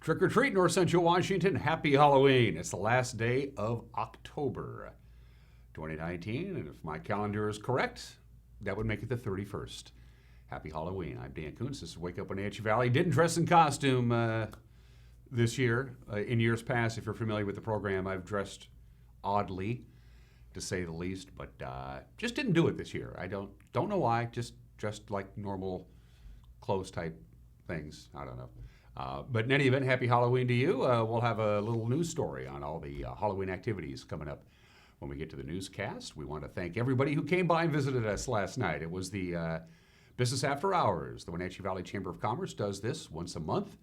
Trick or treat, North Central Washington. Happy Halloween. It's the last day of October 2019, and if my calendar is correct, that would make it the 31st. Happy Halloween. I'm Dan Kuntz. This is Wake Up Wenatchee Valley. Didn't dress in costume this year. In years past, if you're familiar with the program, I've dressed oddly, to say the least, but just didn't do it this year. I don't know why. Just dressed like normal clothes type things. I don't know. But in any event, happy Halloween to you. We'll have a little news story on all the Halloween activities coming up when we get to the newscast. We want to thank everybody who came by and visited us last night. It was the Business After Hours. The Wenatchee Valley Chamber of Commerce does this once a month,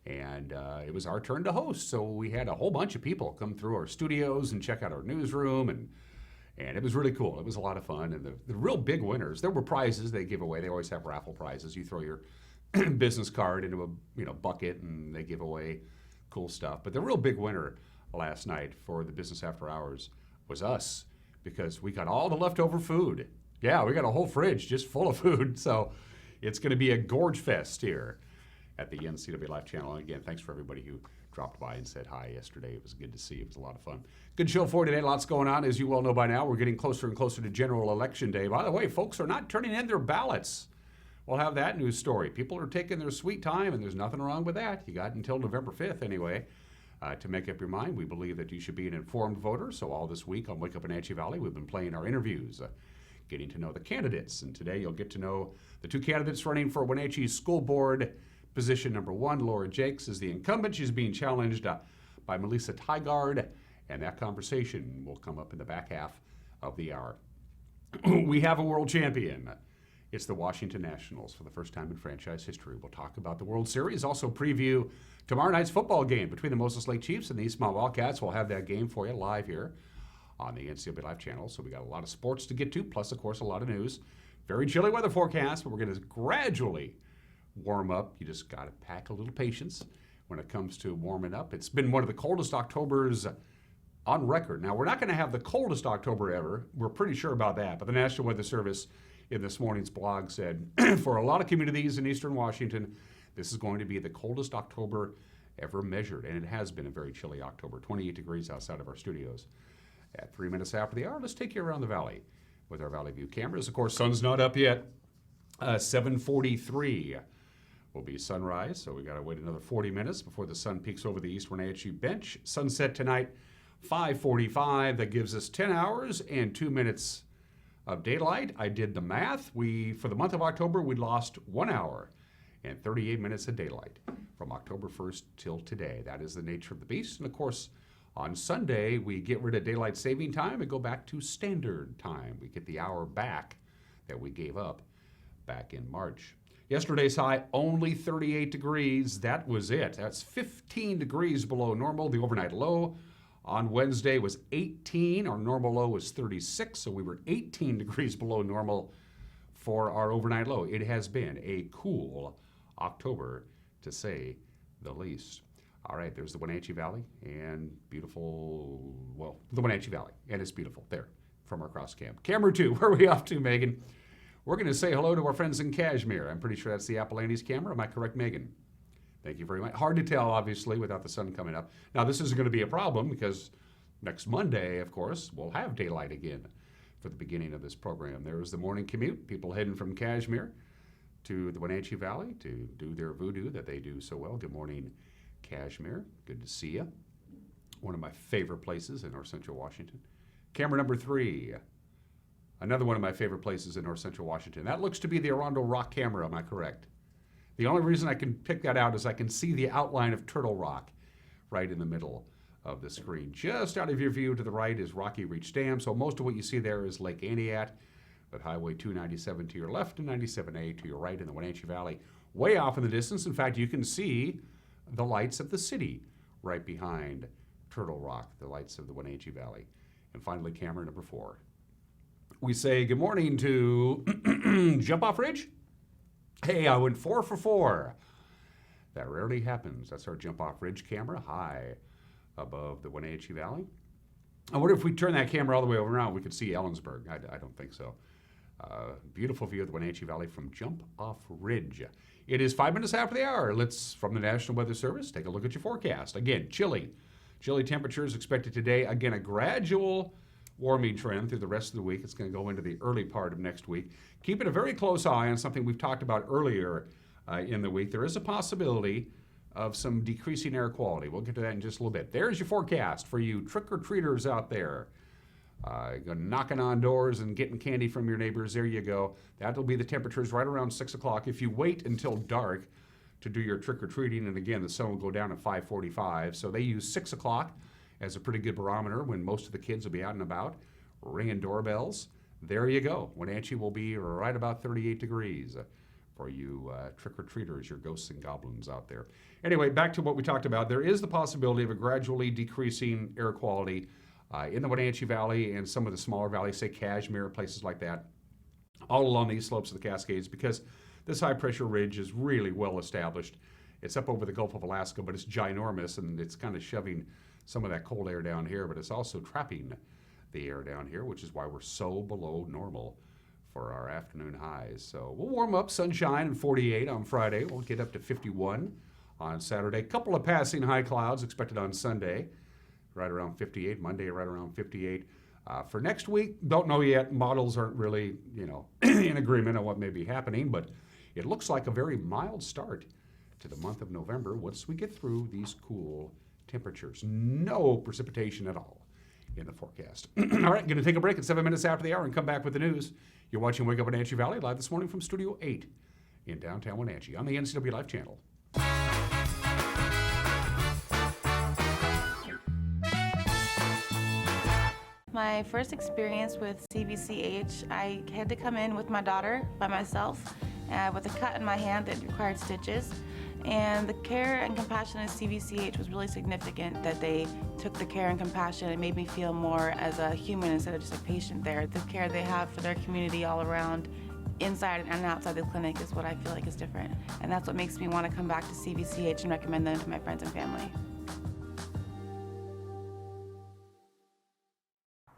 and it was our turn to host. So we had a whole bunch of people come through our studios and check out our newsroom, and it was really cool. It was a lot of fun, and the real big winners, there were prizes they give away. They always have raffle prizes. You throw your business card into a bucket and they give away cool stuff. But the real big winner last night for the Business After Hours was us, because we got all the leftover food. Yeah, we got a whole fridge just full of food. So it's going to be a gorge fest here at the NCW Life Channel. And again, thanks for everybody who dropped by and said hi yesterday. It was good to see you. It was a lot of fun. Good show for today. Lots going on. As you well know by now, we're getting closer and closer to General Election Day. By the way, folks are not turning in their ballots. We'll have that news story. People are taking their sweet time, and there's nothing wrong with that. You got until November 5th anyway to make up your mind. We believe that you should be an informed voter. So all this week on Wake Up Wenatchee Valley, we've been playing our interviews, getting to know the candidates. And today you'll get to know the two candidates running for Wenatchee School Board Position number 1. Laura Jaecks is the incumbent. She's being challenged by Meliesa Tigard, and that conversation will come up in the back half of the hour. We have a world champion. It's the Washington Nationals for the first time in franchise history. We'll talk about the World Series, also preview tomorrow night's football game between the Moses Lake Chiefs and the East Mount Wildcats. We'll have that game for you live here on the NCW Life Channel. So we got a lot of sports to get to, plus, of course, a lot of news. Very chilly weather forecast, but we're going to gradually warm up. You just got to pack a little patience when it comes to warming up. It's been one of the coldest Octobers on record. Now, we're not going to have the coldest October ever. We're pretty sure about that. But the National Weather Service in this morning's blog said, for a lot of communities in eastern Washington, this is going to be the coldest October ever measured. And it has been a very chilly October, 28 degrees outside of our studios. At 3 minutes after the hour, let's take you around the valley with our Valley View cameras. Of course, sun's not up yet. 7:43 will be sunrise, so we got to wait another 40 minutes before the sun peaks over the East Wenatchee bench. Sunset tonight, 5:45. That gives us 10 hours and 2 minutes of daylight. I did the math. For the month of October, we lost 1 hour and 38 minutes of daylight from October 1st till today. That is the nature of the beast. And of course, on Sunday, we get rid of daylight saving time and go back to standard time. We get the hour back that we gave up back in March. Yesterday's high, only 38 degrees. That was it. That's 15 degrees below normal. The overnight low on Wednesday was 18. Our normal low was 36, so we were 18 degrees below normal for our overnight low. It has been a cool October, to say the least. All right, there's the Wenatchee Valley and beautiful, the Wenatchee Valley, and it's beautiful there from our cross cam. Camera 2, where are we off to, Megan? We're going to say hello to our friends in Kashmir. I'm pretty sure that's the Appalachians camera. Am I correct, Megan? Thank you very much. Hard to tell, obviously, without the sun coming up. Now, this isn't going to be a problem because next Monday, of course, we'll have daylight again for the beginning of this program. There's the morning commute, people heading from Kashmir to the Wenatchee Valley to do their voodoo that they do so well. Good morning, Kashmir. Good to see you. One of my favorite places in North Central Washington. Camera number 3. Another one of my favorite places in North Central Washington. That looks to be the Arundel Rock camera, am I correct? The only reason I can pick that out is I can see the outline of Turtle Rock right in the middle of the screen. Just out of your view to the right is Rocky Reach Dam, so most of what you see there is Lake Aniat, with Highway 297 to your left and 97A to your right in the Wenatchee Valley. Way off in the distance, in fact, you can see the lights of the city right behind Turtle Rock, the lights of the Wenatchee Valley. And finally, camera number 4. We say good morning to Jump Off Ridge. Hey, I went 4 for 4. That rarely happens. That's our Jump Off Ridge camera, high above the Wenatchee Valley. I wonder if we turn that camera all the way over around, we could see Ellensburg. I don't think so. Beautiful view of the Wenatchee Valley from Jump Off Ridge. It is 5 minutes after the hour. Let's, from the National Weather Service, take a look at your forecast. Again, chilly temperatures expected today. Again, a gradual warming trend through the rest of the week. It's going to go into the early part of next week. Keeping a very close eye on something we've talked about earlier in the week. There is a possibility of some decreasing air quality. We'll get to that in just a little bit. There's your forecast for you trick-or-treaters out there. Knocking on doors and getting candy from your neighbors. There you go. That'll be the temperatures right around 6 o'clock. If you wait until dark to do your trick-or-treating, and again, the sun will go down at 5:45, so they use 6 o'clock as a pretty good barometer when most of the kids will be out and about, ringing doorbells. There you go. Wenatchee will be right about 38 degrees for you trick-or-treaters, your ghosts and goblins out there. Anyway, back to what we talked about. There is the possibility of a gradually decreasing air quality in the Wenatchee Valley and some of the smaller valleys, say Cashmere, places like that, all along these slopes of the Cascades, because this high-pressure ridge is really well established. It's up over the Gulf of Alaska, but it's ginormous, and it's kind of shoving some of that cold air down here, but it's also trapping the air down here, which is why we're so below normal for our afternoon highs. So we'll warm up, sunshine and 48 on Friday. We'll get up to 51 on Saturday. A couple of passing high clouds expected on Sunday, right around 58. Monday, right around 58. For next week, don't know yet. Models aren't really, in agreement on what may be happening, but it looks like a very mild start to the month of November once we get through these cool temperatures. No precipitation at all in the forecast. All right, going to take a break at 7 minutes after the hour and come back with the news. You're watching Wake Up Wenatchee Valley live this morning from Studio 8 in downtown Wenatchee on the NCW Life channel. My first experience with CVCH, I had to come in with my daughter by myself with a cut in my hand that required stitches. And the care and compassion at CVCH was really significant, that they took the care and compassion and made me feel more as a human instead of just a patient there. The care they have for their community all around, inside and outside the clinic, is what I feel like is different. And that's what makes me want to come back to CVCH and recommend them to my friends and family.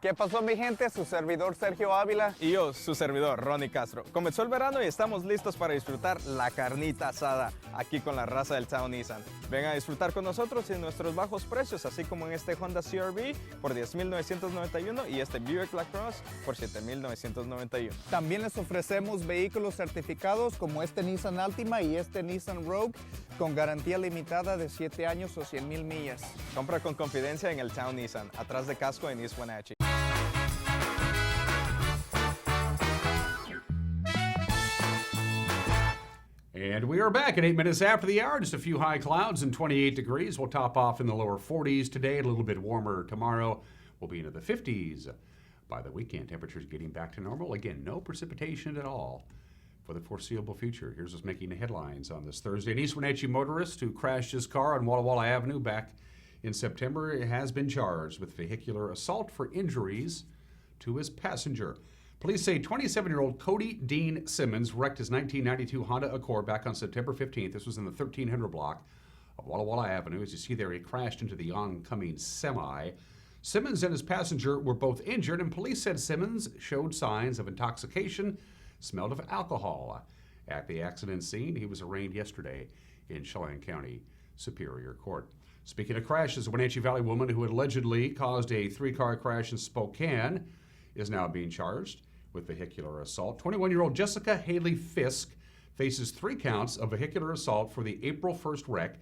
¿Qué pasó, mi gente? Su servidor Sergio Ávila. Y yo, su servidor, Ronnie Castro. Comenzó el verano y estamos listos para disfrutar la carnita asada aquí con la raza del Town Nissan. Vengan a disfrutar con nosotros en nuestros bajos precios, así como en este Honda CR-V por $10,991 y este Buick LaCrosse por $7,991. También les ofrecemos vehículos certificados como este Nissan Altima y este Nissan Rogue con garantía limitada de 7 años o 100,000 millas. Compra con confidencia en el Town Nissan, atrás de casco en East Wenatchee. And we are back at 8 minutes after the hour. Just a few high clouds and 28 degrees. We'll top off in the lower 40s today. A little bit warmer tomorrow. We'll be into the 50s by the weekend. Temperatures getting back to normal. Again, no precipitation at all for the foreseeable future. Here's what's making the headlines on this Thursday. An East Wenatchee motorist who crashed his car on Walla Walla Avenue back in September has been charged with vehicular assault for injuries to his passenger. Police say 27-year-old Cody Dean Simmons wrecked his 1992 Honda Accord back on September 15th. This was in the 1300 block of Walla Walla Avenue. As you see there, he crashed into the oncoming semi. Simmons and his passenger were both injured, and police said Simmons showed signs of intoxication, smelled of alcohol. At the accident scene, he was arraigned yesterday in Chelan County Superior Court. Speaking of crashes, a Wenatchee Valley woman who allegedly caused a 3-car crash in Spokane is now being charged with vehicular assault. 21-year-old Jessica Haley Fisk faces 3 counts of vehicular assault for the April 1st wreck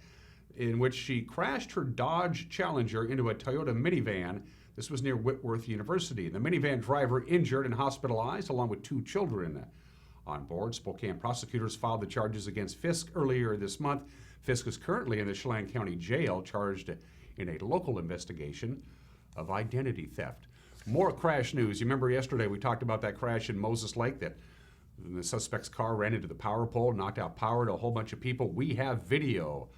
in which she crashed her Dodge Challenger into a Toyota minivan. This was near Whitworth University. The minivan driver injured and hospitalized along with 2 children on board. Spokane prosecutors filed the charges against Fisk earlier this month. Fisk is currently in the Chelan County Jail, charged in a local investigation of identity theft. More crash news. You remember yesterday we talked about that crash in Moses Lake that the suspect's car ran into the power pole, knocked out power to a whole bunch of people. We have video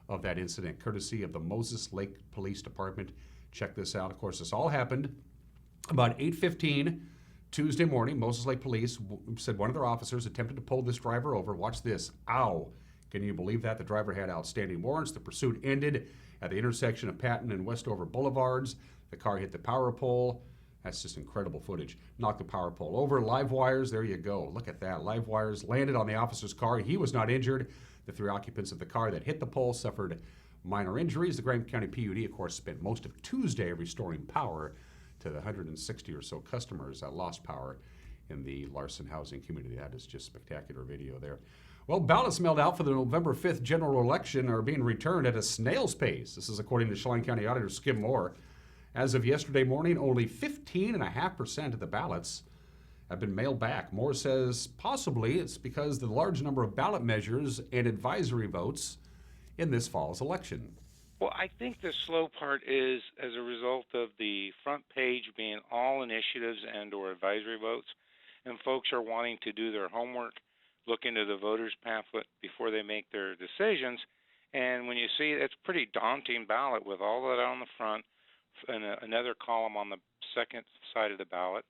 of that incident courtesy of the Moses Lake Police Department. Check this out. Of course, this all happened about 8:15 Tuesday morning. Moses Lake Police said one of their officers attempted to pull this driver over. Watch this. Ow. Can you believe that? The driver had outstanding warrants. The pursuit ended at the intersection of Patton and Westover Boulevards. The car hit the power pole. That's just incredible footage. Knocked the power pole over. Live wires, there you go. Look at that. Live wires landed on the officer's car. He was not injured. The 3 occupants of the car that hit the pole suffered minor injuries. The Graham County PUD, of course, spent most of Tuesday restoring power to the 160 or so customers that lost power in the Larson housing community. That is just spectacular video there. Well, ballots mailed out for the November 5th general election are being returned at a snail's pace. This is according to Chelan County Auditor Skip Moore. As of yesterday morning, only 15.5% of the ballots have been mailed back. Moore says possibly it's because the large number of ballot measures and advisory votes in this fall's election. Well, I think the slow part is as a result of the front page being all initiatives and or advisory votes, and folks are wanting to do their homework, look into the voters pamphlet before they make their decisions. And when you see it's a pretty daunting ballot with all that on the front and another column on the second side of the ballot,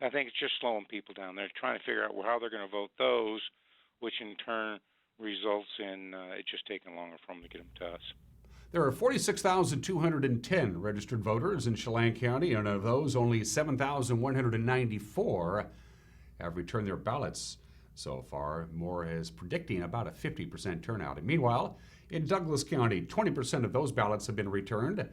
I think it's just slowing people down. They're trying to figure out how they're going to vote those, which in turn results in it just taking longer for them to get them to us. There are 46,210 registered voters in Chelan County, and of those, only 7,194 have returned their ballots so far. Moore is predicting about a 50% turnout. And meanwhile, in Douglas County, 20% of those ballots have been returned.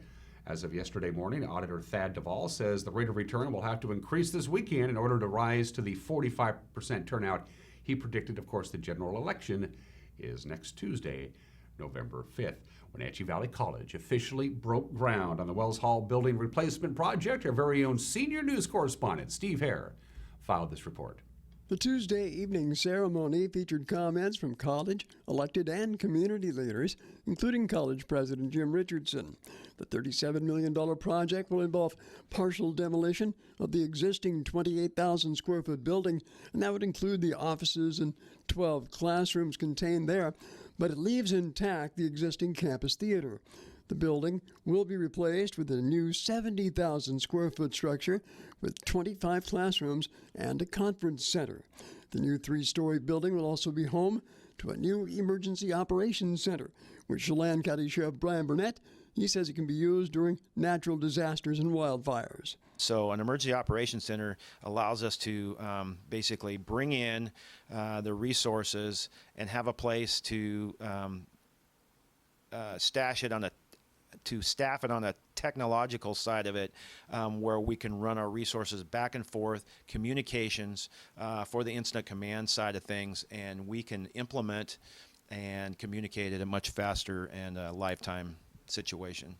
As of yesterday morning, Auditor Thad Duvall says the rate of return will have to increase this weekend in order to rise to the 45% turnout. He predicted, of course, the general election is next Tuesday, November 5th. Wenatchee Valley College officially broke ground on the Wells Hall building replacement project. Our very own senior news correspondent, Steve Hare, filed this report. The Tuesday evening ceremony featured comments from college, elected, and community leaders, including College President Jim Richardson. The $37 million project will involve partial demolition of the existing 28,000 square foot building, and that would include the offices and 12 classrooms contained there, but it leaves intact the existing campus theater. The building will be replaced with a new 70,000 square foot structure with 25 classrooms and a conference center. The new 3-story building will also be home to a new emergency operations center, with Chelan County Sheriff Brian Burnett. He says it can be used during natural disasters and wildfires. So an emergency operations center allows us to basically bring in the resources and have a place to staff it on a technological side of it, where we can run our resources back and forth, communications for the incident command side of things, and we can implement and communicate at a much faster and lifetime situation.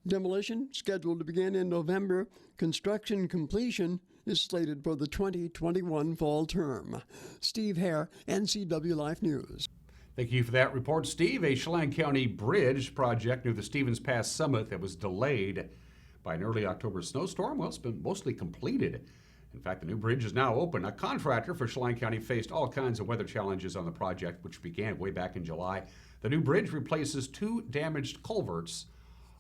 Demolition scheduled to begin in November. Construction completion is slated for the 2021 fall term. Steve Hare, NCW Life News. Thank you for that report, Steve. A Chelan County bridge project near the Stevens Pass summit that was delayed by an early October snowstorm, well, it's been mostly completed. In fact, the new bridge is now open. A contractor for Chelan County faced all kinds of weather challenges on the project, which began way back in July. The new bridge replaces 2 damaged culverts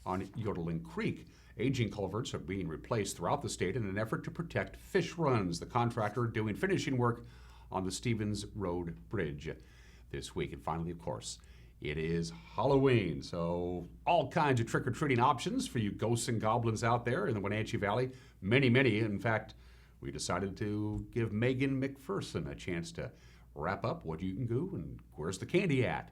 on Yodeling Creek. Aging culverts are being replaced throughout the state in an effort to protect fish runs. The contractor doing finishing work on the Stevens Road Bridge this week. And finally, of course, it is Halloween, so all kinds of trick-or-treating options for you ghosts and goblins out there in the Wenatchee Valley. Many, many. In fact, we decided to give Megan McPherson a chance to wrap up what you can do and where's the candy at.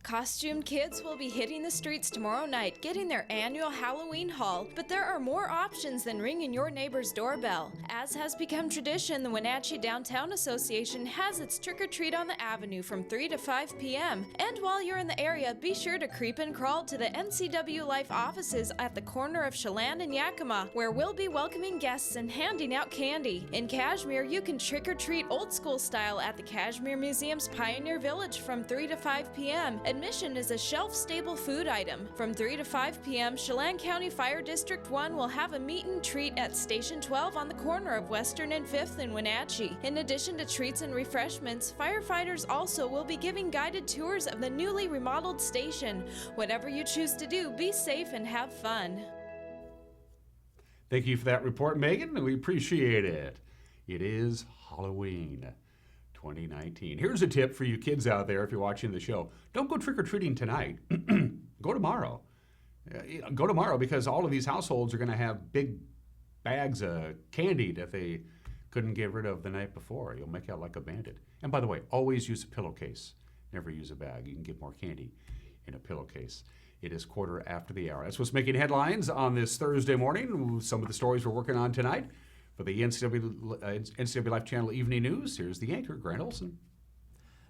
Costumed kids will be hitting the streets tomorrow night getting their annual Halloween haul, but there are more options than ringing your neighbor's doorbell. As has become tradition, the Wenatchee Downtown Association has its trick-or-treat on the avenue from 3 to 5 p.m. And while you're in the area, be sure to creep and crawl to the NCW Life offices at the corner of Chelan and Yakima, where we'll be welcoming guests and handing out candy. In Cashmere, you can trick-or-treat old school style at the Cashmere Museum's Pioneer Village from 3 to 5 p.m. Admission is a shelf-stable food item. From 3 to 5 p.m., Chelan County Fire District 1 will have a meet and treat at Station 12 on the corner of Western and 5th in Wenatchee. In addition to treats and refreshments, firefighters also will be giving guided tours of the newly remodeled station. Whatever you choose to do, be safe and have fun. Thank you for that report, Megan. We appreciate it. It is Halloween 2019. Here's a tip for you kids out there if you're watching the show. Don't go trick-or-treating tonight. Go tomorrow. Go tomorrow because all of these households are going to have big bags of candy that they couldn't get rid of the night before. You'll make out like a bandit. And by the way, always use a pillowcase. Never use a bag. You can get more candy in a pillowcase. It is 1:15. That's what's making headlines on this Thursday morning. Some of the stories we're working on tonight for the NCW Life Channel Evening News. Here's the anchor, Grant Olson.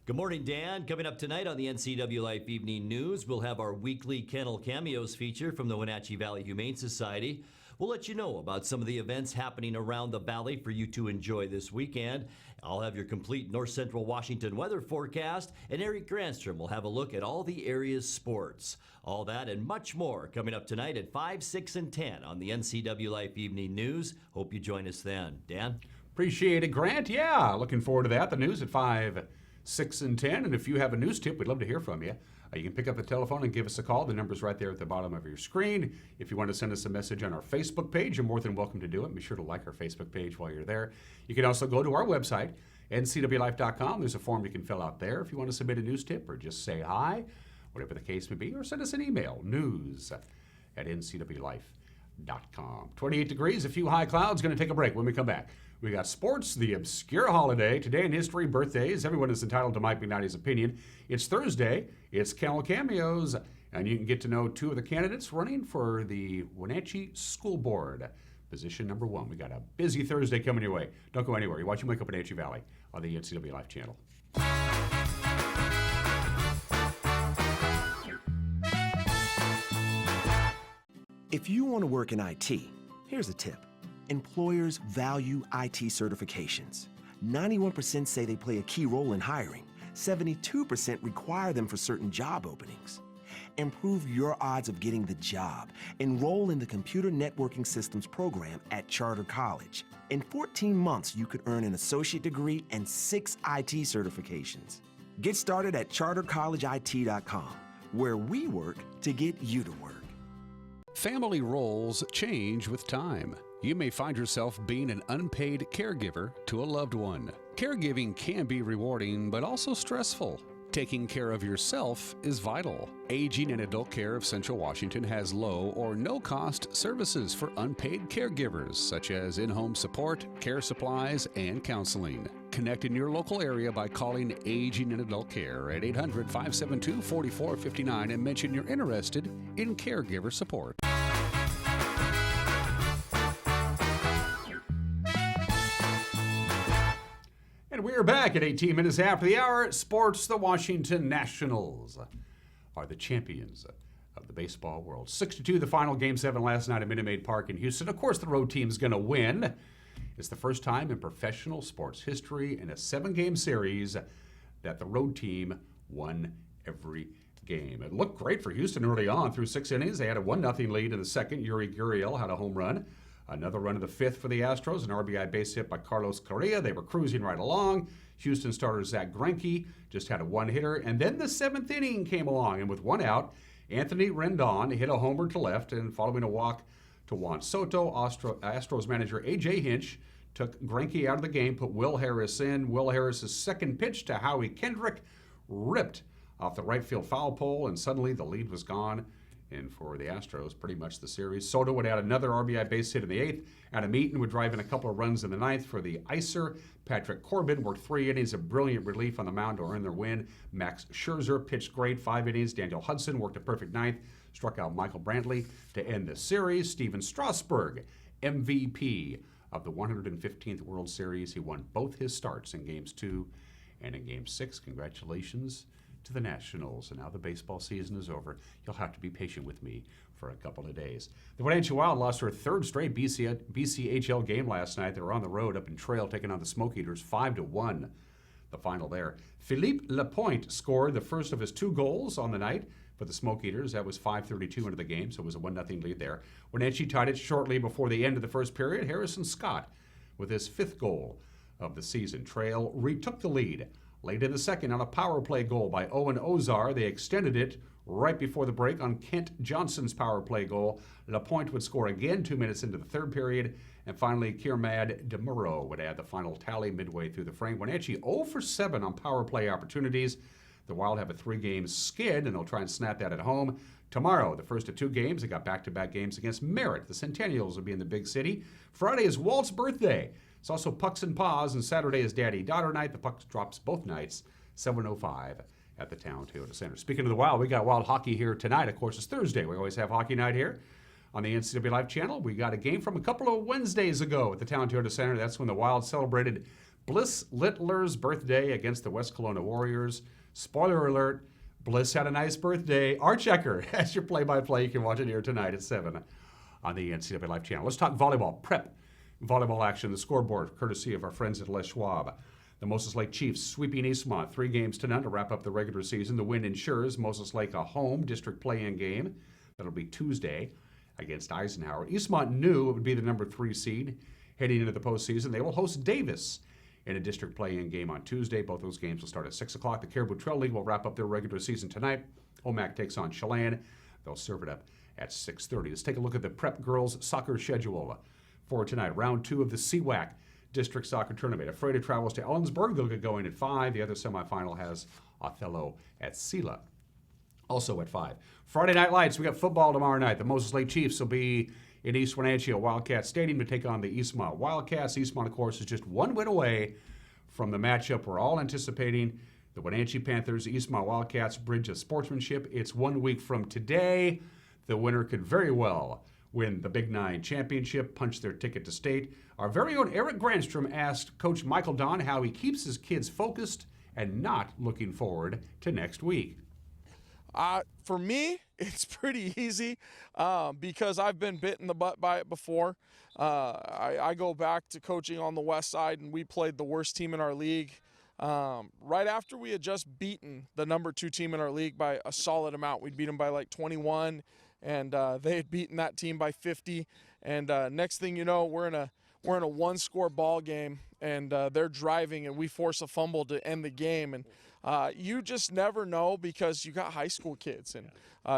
Good morning, Dan. Coming up tonight on the NCW Life Evening News, we'll have our weekly Kennel Cameos feature from the Wenatchee Valley Humane Society. We'll let you know about some of the events happening around the valley for you to enjoy this weekend. I'll have your complete North Central Washington weather forecast, and Eric Granstrom will have a look at all the area's sports. All that and much more coming up tonight at 5, 6, and 10 on the NCW Life Evening News. Hope you join us then. Dan? Appreciate it, Grant. Yeah, looking forward to that. The news at 5, 6, and 10. And if you have a news tip, we'd love to hear from you. You can pick up the telephone and give us a call. The number's right there at the bottom of your screen. If you want to send us a message on our Facebook page, you're more than welcome to do it. Be sure to like our Facebook page while you're there. You can also go to our website, ncwlife.com. There's a form you can fill out there if you want to submit a news tip or just say hi, whatever the case may be, or send us an email, news@ncwlife.com. 28 degrees, a few high clouds. Going to take a break when we come back. We got sports, the obscure holiday, today in history, birthdays. Everyone is entitled to Mike McKnighty's opinion. It's Thursday. It's Kennel Cameos. And you can get to know two of the candidates running for the Wenatchee School Board. Position number 1. We got a busy Thursday coming your way. Don't go anywhere. You're watching Wake Up Wenatchee Valley on the NCW Life Channel. If you want to work in IT, here's a tip. Employers value IT certifications. 91% say they play a key role in hiring. 72% require them for certain job openings. Improve your odds of getting the job. Enroll in the Computer Networking Systems program at Charter College. In 14 months, you could earn an associate degree and 6 IT certifications. Get started at chartercollegeIT.com, where we work to get you to work. Family roles change with time. You may find yourself being an unpaid caregiver to a loved one. Caregiving can be rewarding, but also stressful. Taking care of yourself is vital. Aging and Adult Care of Central Washington has low or no-cost services for unpaid caregivers, such as in-home support, care supplies, and counseling. Connect in your local area by calling Aging and Adult Care at 800-572-4459 and mention you're interested in caregiver support. And we're back at 18 minutes after the hour. Sports, the Washington Nationals are the champions of the baseball world. 6-2, the final Game 7 last night at Minute Maid Park in Houston. Of course, the road team's going to win. It's the first time in professional sports history in a 7-game series that the road team won every game. It looked great for Houston early on. Through 6 innings, they had a 1-0 lead in the second. Yuri Gurriel had a home run. Another run of the 5th for the Astros, an RBI base hit by Carlos Correa. They were cruising right along. Houston starter Zach Greinke just had a 1-hitter. And then the 7th inning came along, and with 1 out, Anthony Rendon hit a homer to left, and following a walk to Juan Soto, Astros manager A.J. Hinch took Greinke out of the game, put Will Harris in. Will Harris's second pitch to Howie Kendrick ripped off the right field foul pole, and suddenly the lead was gone. And for the Astros, pretty much the series. Soto would add another RBI base hit in the 8th. Adam Eaton would drive in a couple of runs in the 9th for the Icer. Patrick Corbin worked 3 innings of brilliant relief on the mound to earn their win. Max Scherzer pitched great, 5 innings. Daniel Hudson worked a perfect 9th, struck out Michael Brantley to end the series. Steven Strasburg, MVP of the 115th World Series. He won both his starts in Games 2 and in Game 6. Congratulations to the Nationals. And now the baseball season is over. You'll have to be patient with me for a couple of days. The Wenatchee Wild lost their 3rd straight BCHL game last night. They were on the road up in Trail taking on the Smoke Eaters, 5-1. The final there. Philippe Lapointe scored the first of his 2 goals on the night for the Smoke Eaters. That was 5:32 into the game, so it was a 1-0 lead there. Wenatchee tied it shortly before the end of the first period. Harrison Scott with his 5th goal of the season. Trail retook the lead late in the second on a power play goal by Owen Ozar. They extended it right before the break on Kent Johnson's power play goal. Lapointe would score again 2 minutes into the 3rd period. And finally, Kiermad DeMuro would add the final tally midway through the frame. Wenatchee 0 for 7 on power play opportunities. The Wild have a 3-game skid, and they'll try and snap that at home. Tomorrow, the first of 2 games, they got back-to-back games against Merritt. The Centennials will be in the big city. Friday is Walt's birthday. It's also Pucks and Paws, and Saturday is Daddy-Daughter night. The Pucks drops both nights, 7:05 at the Town Toyota Center. Speaking of the Wild, we got Wild hockey here tonight. Of course, it's Thursday. We always have hockey night here on the NCW Live channel. We got a game from a couple of Wednesdays ago at the Town Toyota Center. That's when the Wild celebrated Bliss Littler's birthday against the West Kelowna Warriors. Spoiler alert, Bliss had a nice birthday. Art Checker, that's your play-by-play. You can watch it here tonight at 7 on the NCW Live channel. Let's talk volleyball. Prep volleyball action, the scoreboard, courtesy of our friends at Les Schwab. The Moses Lake Chiefs sweeping Eastmont 3-0 to wrap up the regular season. The win ensures Moses Lake a home district play-in game. That'll be Tuesday against Eisenhower. Eastmont knew it would be the number 3 seed heading into the postseason. They will host Davis in a district play-in game on Tuesday. Both those games will start at 6 o'clock. The Caribou Trail League will wrap up their regular season tonight. Omak takes on Chelan. They'll serve it up at 6:30. Let's take a look at the Prep girls soccer schedule for tonight. Round 2 of the CWAC District Soccer Tournament. Ephrata travels to Ellensburg. They'll get going at 5. The other semifinal has Othello at Sela. Also at 5. Friday Night Lights, we got football tomorrow night. The Moses Lake Chiefs will be in East Wenatchee at Wildcat Stadium to take on the Eastmont Wildcats. Eastmont, of course, is just 1 win away from the matchup we're all anticipating. The Wenatchee Panthers, Eastmont Wildcats, Bridge of Sportsmanship. It's 1 week from today. The winner could very well win the Big 9 championship, punch their ticket to state. Our very own Eric Granstrom asked Coach Michael Don how he keeps his kids focused and not looking forward to next week. For me, it's pretty easy because I've been bit in the butt by it before. I go back to coaching on the west side, and we played the worst team in our league. Right after we had just beaten the number 2 team in our league by a solid amount. We'd beat them by like 21, and they had beaten that team by 50. And next thing you know, we're in a 1-score ball game, and they're driving, and we force a fumble to end the game. And you just never know because you got high school kids, and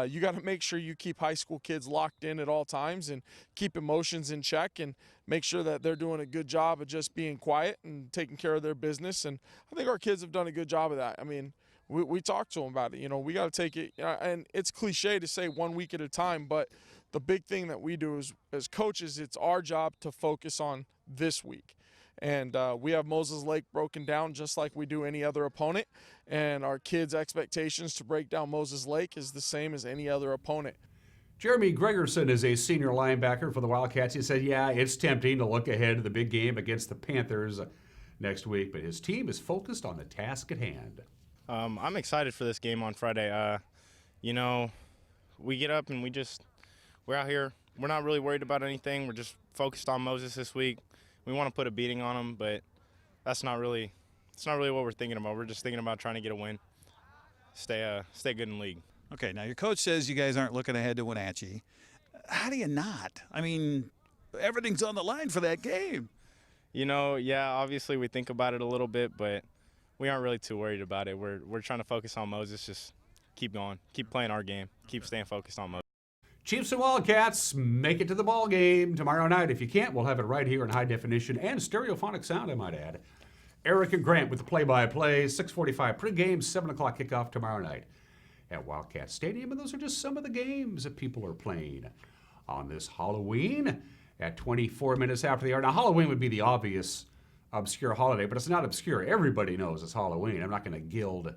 you got to make sure you keep high school kids locked in at all times and keep emotions in check and make sure that they're doing a good job of just being quiet and taking care of their business. And I think our kids have done a good job of that. I mean, we talked to them about it. You know, we got to take it, and it's cliche to say 1 week at a time, but the big thing that we do is, as coaches, it's our job to focus on this week. And we have Moses Lake broken down just like we do any other opponent. And our kids' expectations to break down Moses Lake is the same as any other opponent. Jeremy Gregerson is a senior linebacker for the Wildcats. He said, yeah, it's tempting to look ahead to the big game against the Panthers next week, but his team is focused on the task at hand. I'm excited for this game on Friday. We get up and we're out here. We're not really worried about anything. We're just focused on Moses this week. We want to put a beating on them, but it's not really what we're thinking about. We're just thinking about trying to get a win, stay good in league. Okay, now your coach says you guys aren't looking ahead to Wenatchee. How do you not? I mean, everything's on the line for that game. Obviously we think about it a little bit, but we aren't really too worried about it. We're trying to focus on Moses, just keep going, keep playing our game, keep staying focused on Moses. Chiefs and Wildcats make it to the ball game tomorrow night. If you can't, we'll have it right here in high definition and stereophonic sound, I might add. Eric and Grant with the play-by-play, 6:45 pregame, 7 o'clock kickoff tomorrow night at Wildcat Stadium. And those are just some of the games that people are playing on this Halloween at 24 minutes after the hour. Now, Halloween would be the obvious obscure holiday, but it's not obscure. Everybody knows it's Halloween. I'm not going to gild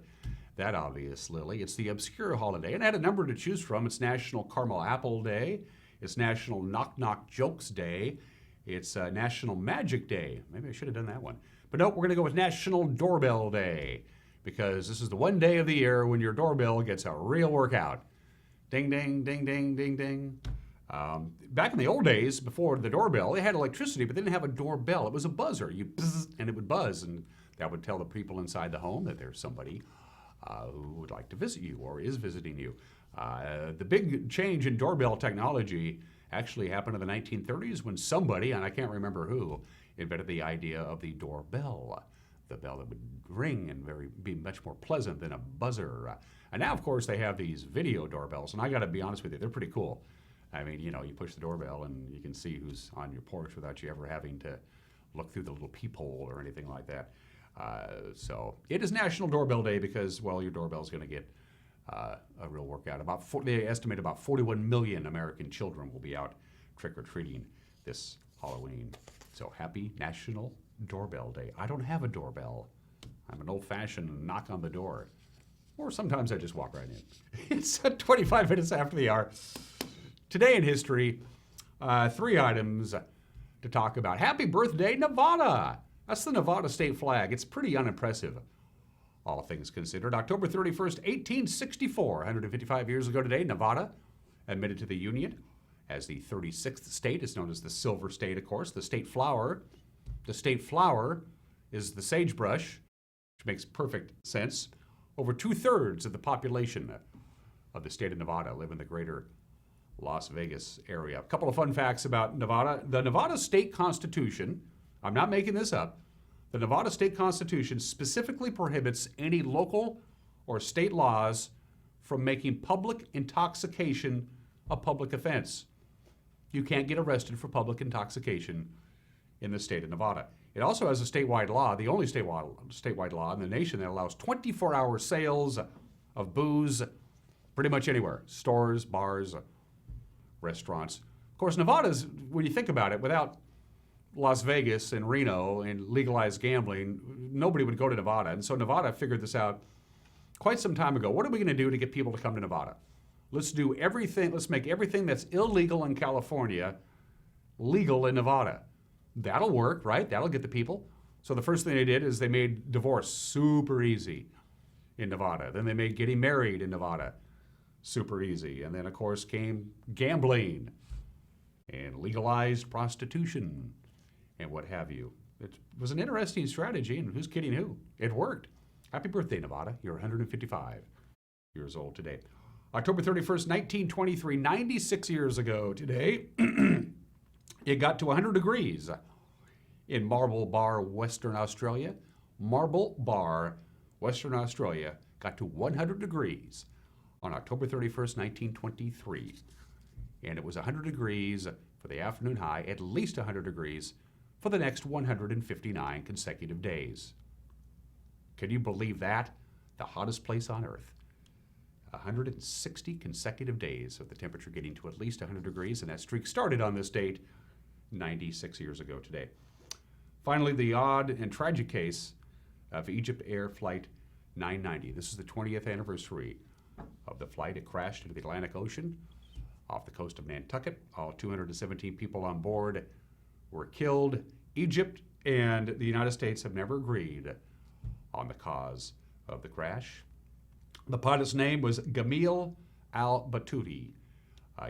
that obvious, Lily. It's the obscure holiday, and it had a number to choose from. It's National Caramel Apple Day. It's National Knock Knock Jokes Day. It's National Magic Day. Maybe I should have done that one. But nope, we're going to go with National Doorbell Day, because this is the one day of the year when your doorbell gets a real workout. Ding, ding, ding, ding, ding, ding. Back in the old days, before the doorbell, they had electricity, but they didn't have a doorbell. It was a buzzer. You buzz, and it would buzz, and that would tell the people inside the home that there's somebody who would like to visit you or is visiting you. The big change in doorbell technology actually happened in the 1930s when somebody, and I can't remember who, invented the idea of the doorbell, the bell that would ring and be much more pleasant than a buzzer. And now, of course, they have these video doorbells, and I got to be honest with you, they're pretty cool. I mean, you push the doorbell and you can see who's on your porch without you ever having to look through the little peephole or anything like that. So it is National Doorbell Day because, well, your doorbell's going to get a real workout. They estimate about 41 million American children will be out trick-or-treating this Halloween. So happy National Doorbell Day. I don't have a doorbell. I'm an old-fashioned knock on the door. Or sometimes I just walk right in. It's 25 minutes after the hour. Today in history, 3 items to talk about. Happy birthday, Nevada! That's the Nevada state flag. It's pretty unimpressive, all things considered. October 31st, 1864, 155 years ago today, Nevada admitted to the Union as the 36th state. It's known as the Silver State, of course. The state flower is the sagebrush, which makes perfect sense. Over 2/3 of the population of the state of Nevada live in the greater Las Vegas area. A couple of fun facts about Nevada. The Nevada State Constitution, I'm not making this up, the Nevada State Constitution specifically prohibits any local or state laws from making public intoxication a public offense. You can't get arrested for public intoxication in the state of Nevada. It also has a statewide law, the only statewide law in the nation that allows 24-hour sales of booze pretty much anywhere. Stores, bars, restaurants. Of course, Nevada's, when you think about it, without Las Vegas and Reno and legalized gambling, nobody would go to Nevada. And so Nevada figured this out quite some time ago. What are we going to do to get people to come to Nevada? Let's make everything that's illegal in California legal in Nevada. That'll work, right? That'll get the people. So the first thing they did is they made divorce super easy in Nevada. Then they made getting married in Nevada super easy. And then, of course, came gambling and legalized prostitution and what have you. It was an interesting strategy, and who's kidding who? It worked. Happy birthday, Nevada. You're 155 years old today. October 31st, 1923, 96 years ago today, it got to 100 degrees in Marble Bar, Western Australia. Marble Bar, Western Australia, got to 100 degrees on October 31st, 1923. And it was 100 degrees for the afternoon high, at least 100 degrees for the next 159 consecutive days. Can you believe that? The hottest place on Earth. 160 consecutive days of the temperature getting to at least 100 degrees, and that streak started on this date 96 years ago today. Finally, the odd and tragic case of Egypt Air Flight 990. This is the 20th anniversary of the flight. It crashed into the Atlantic Ocean off the coast of Nantucket. All 217 people on board were killed. Egypt and the United States have never agreed on the cause of the crash. The pilot's name was Gamil al-Batouti.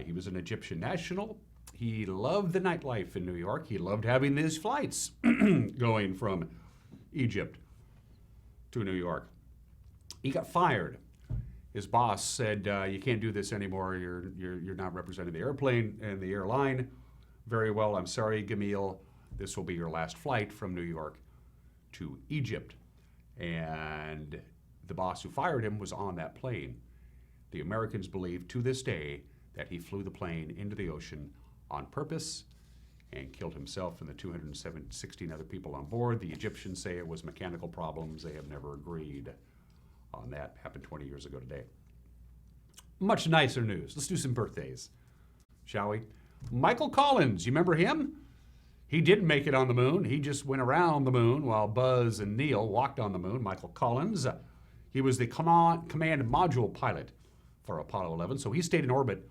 He was an Egyptian national. He loved the nightlife in New York. He loved having these flights going from Egypt to New York. He got fired. His boss said, "You can't do this anymore. You're not representing the airplane and the airline very well. I'm sorry, Gamil. This will be your last flight from New York to Egypt." And the boss who fired him was on that plane. The Americans believe to this day that he flew the plane into the ocean on purpose and killed himself and the 216 other people on board. The Egyptians say it was mechanical problems. They have never agreed on that. Happened 20 years ago today. Much nicer news. Let's do some birthdays, shall we? Michael Collins, you remember him? He didn't make it on the moon. He just went around the moon while Buzz and Neil walked on the moon. Michael Collins, he was the command module pilot for Apollo 11, so he stayed in orbit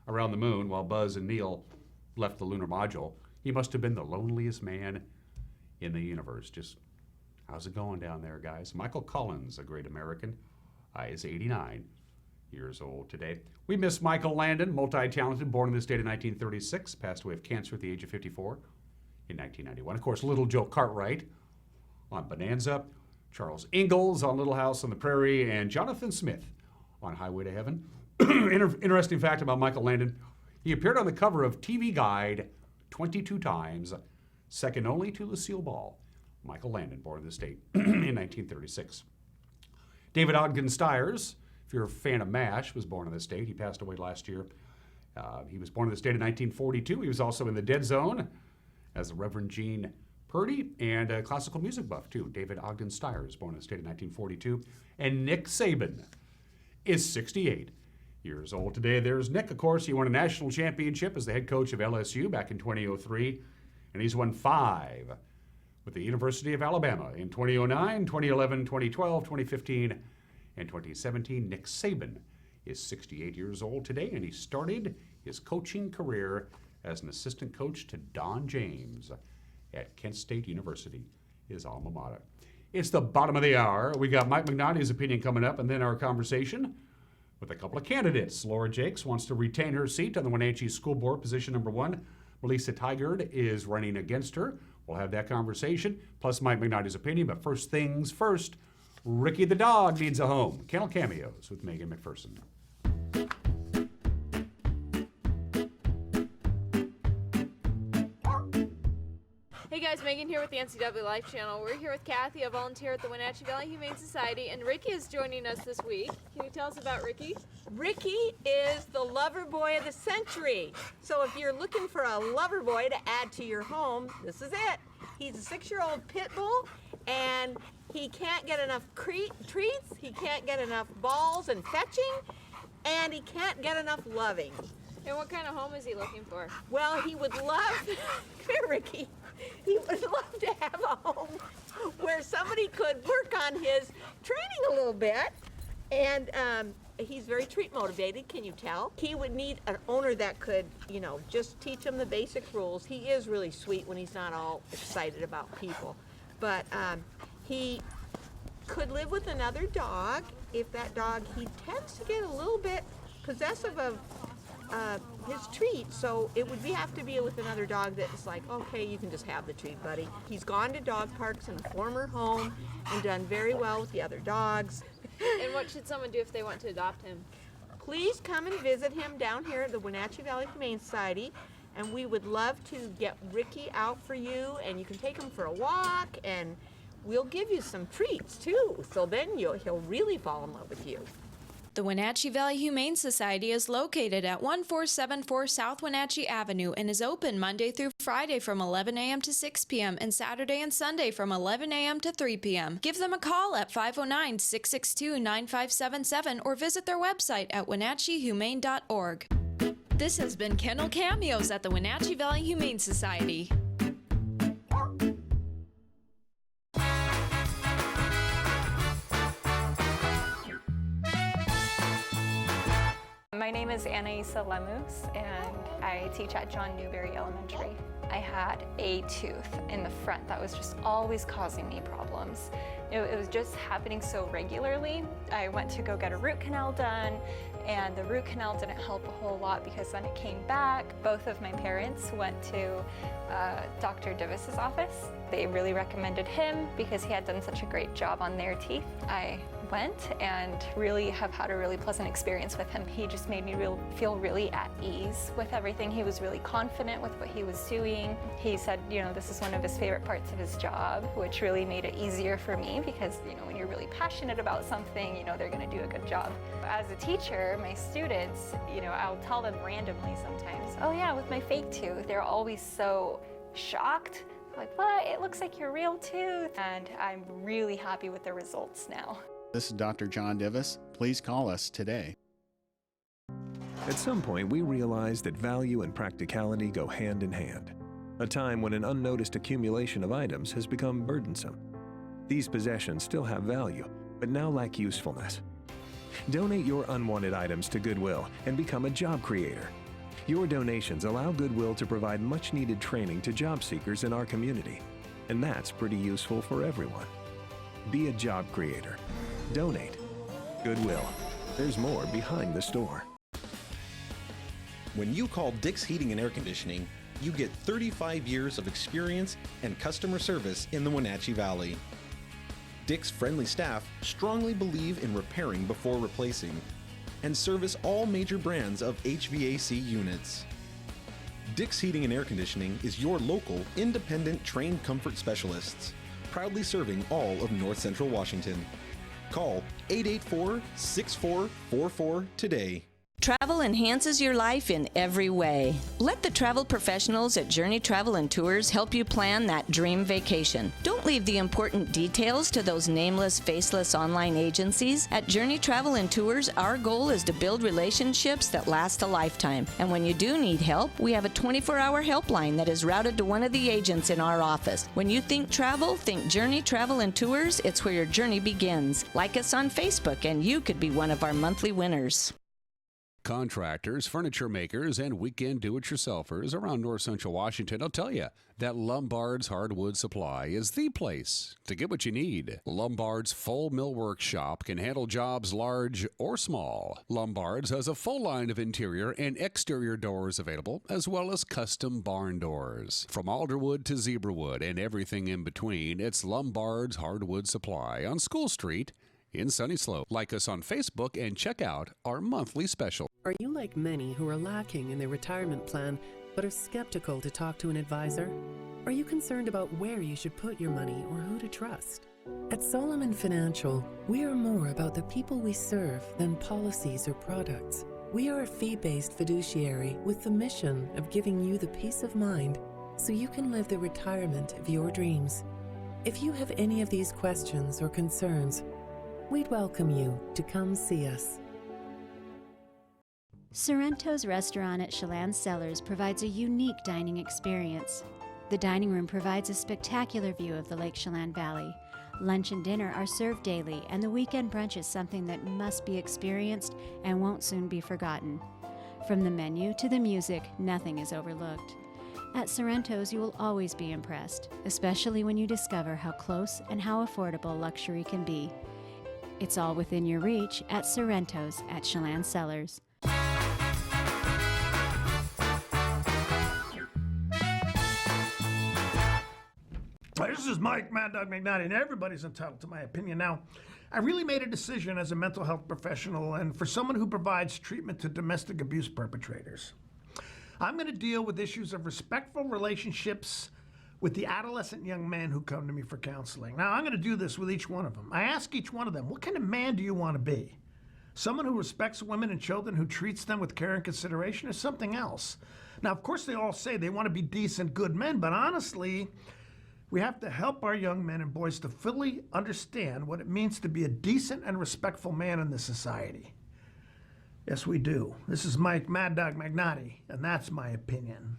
around the moon while Buzz and Neil left the lunar module. He must have been the loneliest man in the universe. Just, how's it going down there, guys? Michael Collins, a great American, is 89 years old today. We miss Michael Landon, multi-talented, born in the state of 1936, passed away of cancer at the age of 54 in 1991. Of course, Little Joe Cartwright on Bonanza, Charles Ingalls on Little House on the Prairie, and Jonathan Smith on Highway to Heaven. Interesting fact about Michael Landon, he appeared on the cover of TV Guide 22 times, second only to Lucille Ball. Michael Landon, born in the state in 1936. David Ogden Stiers, if you're a fan of MASH, was born in the state. He passed away last year. He was born in the state in 1942. He was also in The Dead Zone as the Reverend Gene Purdy, and a classical music buff, too. David Ogden Stiers was born in the state of 1942. And Nick Saban is 68 years old today. There's Nick, of course. He won a national championship as the head coach of LSU back in 2003, and he's won 5 with the University of Alabama in 2009, 2011, 2012, 2015, and 2017. Nick Saban is 68 years old today, and he started his coaching career as an assistant coach to Don James at Kent State University, his alma mater. It's the bottom of the hour. We got Mike McNally's opinion coming up, and then our conversation with a couple of candidates. Laura Jaecks wants to retain her seat on the Wenatchee School Board Position number 1. Meliesa Tigard is running against her. We'll have that conversation, plus Mike McNally's opinion. But first things first, Ricky the dog needs a home. Kennel Cameos with Megan McPherson. Hey guys, Megan here with the NCW Life Channel. We're here with Kathy, a volunteer at the Wenatchee Valley Humane Society, and Ricky is joining us this week. Can you tell us about Ricky? Ricky is the lover boy of the century. So if you're looking for a lover boy to add to your home, this is it. He's a 6-year-old pit bull, and he can't get enough treats, he can't get enough balls and fetching, and he can't get enough loving. And what kind of home is he looking for? Well, he would love, come here Ricky, he would love to have a home where somebody could work on his training a little bit, and he's very treat motivated, can you tell? He would need an owner that could, just teach him the basic rules. He is really sweet when he's not all excited about people, but he could live with another dog. If that dog, he tends to get a little bit possessive of his treat, so it would have to be with another dog that's like, okay, you can just have the treat, buddy. He's gone to dog parks in a former home and done very well with the other dogs. And what should someone do if they want to adopt him? Please come and visit him down here at the Wenatchee Valley Humane Society, and we would love to get Ricky out for you, and you can take him for a walk, and we'll give you some treats too, so then he'll really fall in love with you. The Wenatchee Valley Humane Society is located at 1474 South Wenatchee Avenue and is open Monday through Friday from 11 a.m. to 6 p.m. and Saturday and Sunday from 11 a.m. to 3 p.m. Give them a call at 509-662-9577 or visit their website at wenatcheehumane.org. This has been Kennel Cameos at the Wenatchee Valley Humane Society. My name is Anaisa Lemus, and I teach at John Newberry Elementary. I had a tooth in the front that was just always causing me problems. It was just happening so regularly. I went to go get a root canal done, and the root canal didn't help a whole lot because then it came back. Both of my parents went to Dr. Divis's office. They really recommended him because he had done such a great job on their teeth. I went and really have had a really pleasant experience with him. He just made me feel really at ease with everything. He was really confident with what he was doing. He said, this is one of his favorite parts of his job, which really made it easier for me because, when you're really passionate about something, they're going to do a good job. As a teacher, my students, I'll tell them randomly sometimes, oh yeah, with my fake tooth, they're always so shocked. Like, what? It looks like your real tooth. And I'm really happy with the results now. This is Dr. John Divis. Please call us today. At some point, we realized that value and practicality go hand in hand. A time when an unnoticed accumulation of items has become burdensome. These possessions still have value, but now lack usefulness. Donate your unwanted items to Goodwill and become a job creator. Your donations allow Goodwill to provide much-needed training to job seekers in our community, and that's pretty useful for everyone. Be a job creator. Donate. Goodwill. There's more behind the store. When you call Dick's Heating and Air Conditioning, you get 35 years of experience and customer service in the Wenatchee Valley. Dick's friendly staff strongly believe in repairing before replacing and service all major brands of HVAC units. Dick's Heating and Air Conditioning is your local, independent, trained comfort specialists, proudly serving all of North Central Washington. Call 884-6444 today. Travel enhances your life in every way. Let the travel professionals at Journey Travel and Tours help you plan that dream vacation. Don't leave the important details to those nameless, faceless online agencies. At Journey Travel and Tours, our goal is to build relationships that last a lifetime. And when you do need help, we have a 24-hour helpline that is routed to one of the agents in our office. When you think travel, think Journey Travel and Tours. It's where your journey begins. Like us on Facebook, and you could be one of our monthly winners. Contractors, furniture makers, and weekend do-it-yourselfers around north central Washington will tell you that Lombard's Hardwood Supply is the place to get what you need. Lombard's full millwork shop can handle jobs large or small. Lombard's has a full line of interior and exterior doors available, as well as custom barn doors. From alderwood to zebrawood and everything in between, it's Lombard's Hardwood Supply on School Street in Sunny Slope. Like us on Facebook and check out our monthly special. Are you like many who are lacking in their retirement plan but are skeptical to talk to an advisor? Are you concerned about where you should put your money or who to trust? At Solomon Financial, we are more about the people we serve than policies or products. We are a fee-based fiduciary with the mission of giving you the peace of mind so you can live the retirement of your dreams. If you have any of these questions or concerns, we'd welcome you to come see us. Sorrento's restaurant at Chelan Cellars provides a unique dining experience. The dining room provides a spectacular view of the Lake Chelan Valley. Lunch and dinner are served daily, and the weekend brunch is something that must be experienced and won't soon be forgotten. From the menu to the music, nothing is overlooked. At Sorrento's, you will always be impressed, especially when you discover how close and how affordable luxury can be. It's all within your reach at Sorrento's at Chelan Cellars. This is Mike Mad Dog McNally, and everybody's entitled to my opinion. Now, I really made a decision as a mental health professional and for someone who provides treatment to domestic abuse perpetrators. I'm going to deal with issues of respectful relationships with the adolescent young men who come to me for counseling. Now, I'm going to do this with each one of them. I ask each one of them, what kind of man do you want to be? Someone who respects women and children, who treats them with care and consideration, or something else? Now, of course, they all say they want to be decent, good men, but honestly, we have to help our young men and boys to fully understand what it means to be a decent and respectful man in this society. Yes, we do. This is Mike Mad Dog Magnotti, and that's my opinion.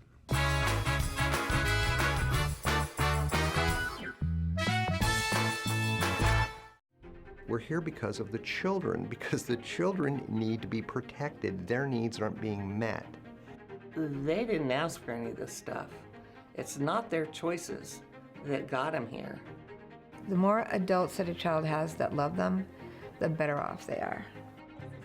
We're here because of the children, because the children need to be protected. Their needs aren't being met. They didn't ask for any of this stuff. It's not their choices that got them here. The more adults that a child has that love them, the better off they are.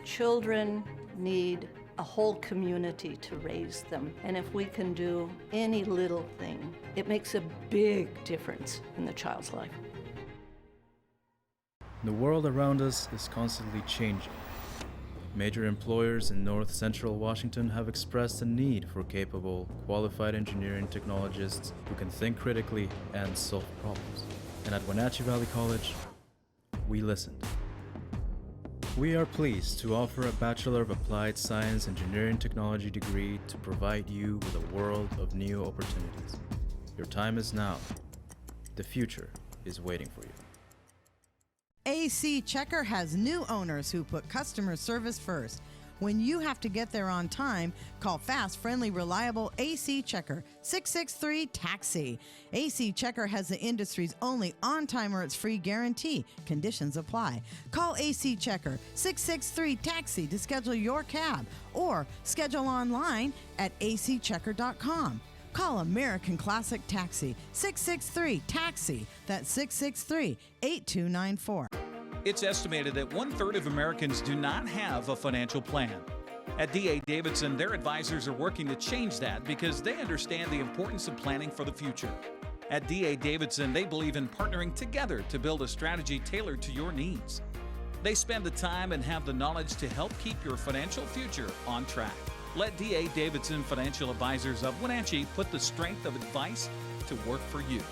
Children need a whole community to raise them, and if we can do any little thing, it makes a big difference in the child's life. The world around us is constantly changing. Major employers in north central Washington have expressed a need for capable, qualified engineering technologists who can think critically and solve problems. And at Wenatchee Valley College, we listened. We are pleased to offer a Bachelor of Applied Science Engineering Technology degree to provide you with a world of new opportunities. Your time is now. The future is waiting for you. AC Checker has new owners who put customer service first. When you have to get there on time, call fast, friendly, reliable AC Checker, 663-TAXI. AC Checker has the industry's only on-time or it's free guarantee. Conditions apply. Call AC Checker, 663-TAXI to schedule your cab or schedule online at acchecker.com. Call American Classic Taxi, 663-TAXI. That's 663-8294. It's estimated that 1/3 of Americans do not have a financial plan. At D.A. Davidson, their advisors are working to change that because they understand the importance of planning for the future. At D.A. Davidson, they believe in partnering together to build a strategy tailored to your needs. They spend the time and have the knowledge to help keep your financial future on track. Let D.A. Davidson Financial Advisors of Wenatchee put the strength of advice to work for you.